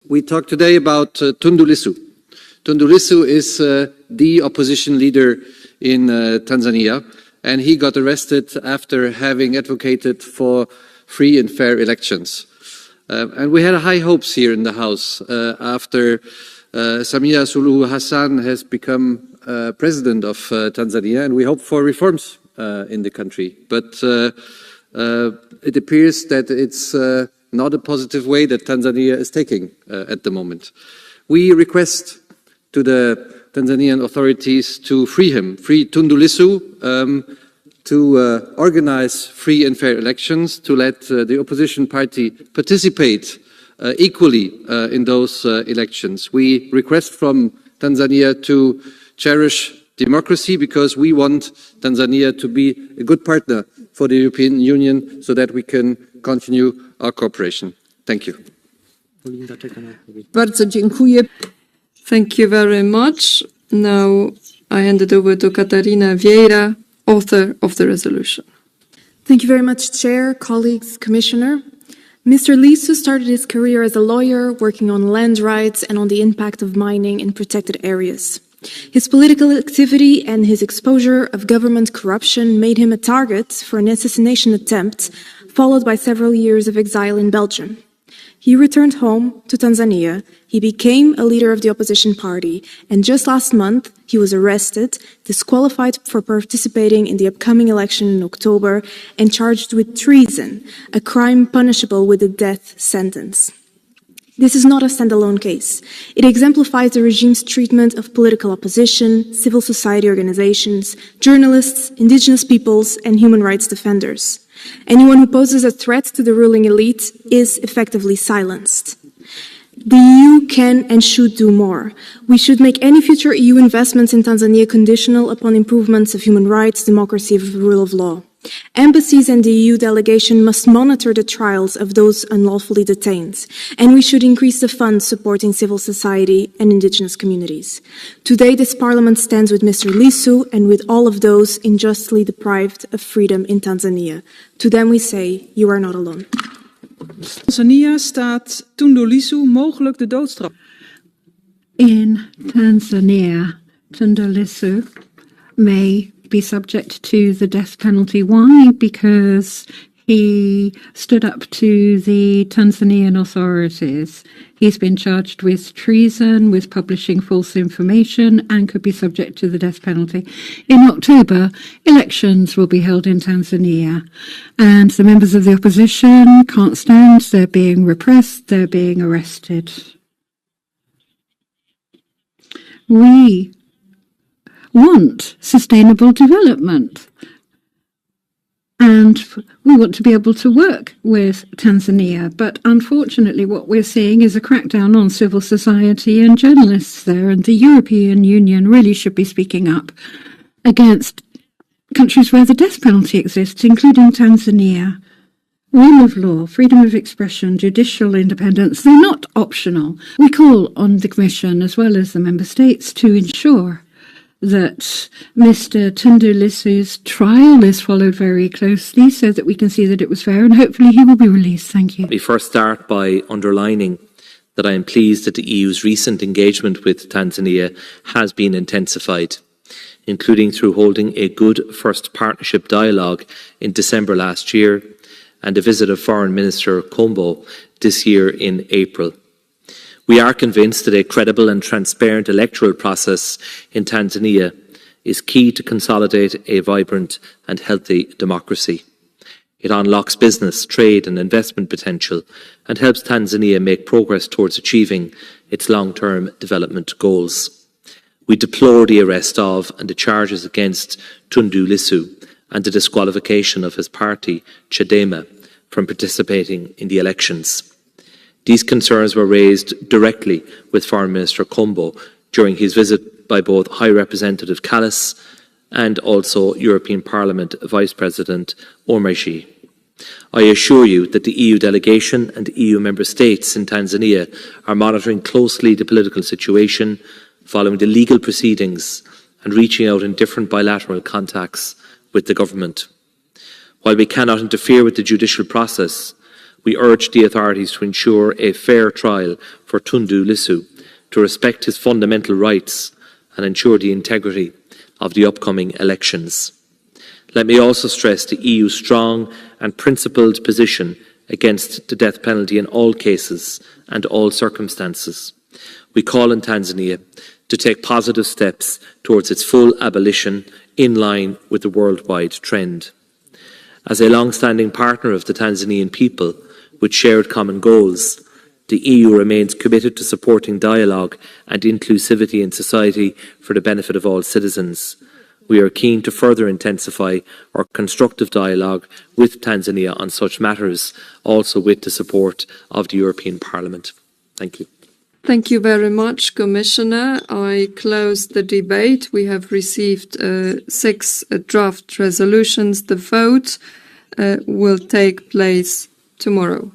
We talk today about Tundu Lissu. Tundu Lissu is the opposition leader in Tanzania, and he got arrested after having advocated for free and fair elections. And we had high hopes here in the House after Samia Suluhu Hassan has become president of Tanzania, and we hope for reforms in the country. But it appears that it's not a positive way that Tanzania is taking at the moment. We request to the Tanzanian authorities to free him, free Tundu Lissu, to organize free and fair elections, to let the opposition party participate equally in those elections. We request from Tanzania to cherish democracy because we want Tanzania to be a good partner for the European Union so that we can continue our cooperation. Thank you. Bardzo dziękuję. Thank you very much. Now I hand it over to Catarina Vieira, author of the resolution. Thank you very much, Chair, colleagues, Commissioner. Mr. Lissu started his career as a lawyer working on land rights and on the impact of mining in protected areas. His political activity and his exposure of government corruption made him a target for an assassination attempt, followed by several years of exile in Belgium. He returned home to Tanzania, he became a leader of the opposition party, and just last month he was arrested, disqualified for participating in the upcoming election in October, and charged with treason, a crime punishable with a death sentence. This is not a standalone case. It exemplifies the regime's treatment of political opposition, civil society organizations, journalists, indigenous peoples, and human rights defenders. Anyone who poses a threat to the ruling elite is effectively silenced. The EU can and should do more. We should make any future EU investments in Tanzania conditional upon improvements of human rights, democracy, and the rule of law. Embassies and the EU delegation must monitor the trials of those unlawfully detained, and we should increase the funds supporting civil society and indigenous communities. Today, this Parliament stands with Mr. Lissu and with all of those unjustly deprived of freedom in Tanzania. To them we say, you are not alone. Tanzania staat Tundu Lissu mogelijk de doodstraf. In Tanzania, Tundu Lissu may be subject to the death penalty. Why? Because he stood up to the Tanzanian authorities. He's been charged with treason, with publishing false information, and could be subject to the death penalty. In October, elections will be held in Tanzania, and the members of the opposition can't stand. They're being repressed, they're being arrested. We want sustainable development. And we want to be able to work with Tanzania. But unfortunately, what we're seeing is a crackdown on civil society and journalists there. And the European Union really should be speaking up against countries where the death penalty exists, including Tanzania. Rule of law, freedom of expression, judicial independence, they're not optional. We call on the Commission, as well as the Member States, to ensure that Mr. Tundu Lissu's trial is followed very closely so that we can see that it was fair, and hopefully he will be released. Thank you. Let me first start by underlining that I am pleased that the EU's recent engagement with Tanzania has been intensified, including through holding a good first partnership dialogue in December last year and a visit of Foreign Minister Kombo this year in April. We are convinced that a credible and transparent electoral process in Tanzania is key to consolidate a vibrant and healthy democracy. It unlocks business, trade and investment potential and helps Tanzania make progress towards achieving its long-term development goals. We deplore the arrest of and the charges against Tundu Lissu and the disqualification of his party, Chadema, from participating in the elections. These concerns were raised directly with Foreign Minister Kombo during his visit by both High Representative Kallas and also European Parliament Vice President Omarjee. I assure you that the EU delegation and the EU member states in Tanzania are monitoring closely the political situation, following the legal proceedings and reaching out in different bilateral contacts with the government. While we cannot interfere with the judicial process, We urge the authorities to ensure a fair trial for Tundu Lissu, to respect his fundamental rights and ensure the integrity of the upcoming elections. Let me also stress the EU's strong and principled position against the death penalty in all cases and all circumstances. We call on Tanzania to take positive steps towards its full abolition in line with the worldwide trend. As a long-standing partner of the Tanzanian people with shared common goals, the EU remains committed to supporting dialogue and inclusivity in society for the benefit of all citizens. We are keen to further intensify our constructive dialogue with Tanzania on such matters, also with the support of the European Parliament. Thank you. Thank you very much, Commissioner. I close the debate. We have received 6 draft resolutions. The vote will take place tomorrow.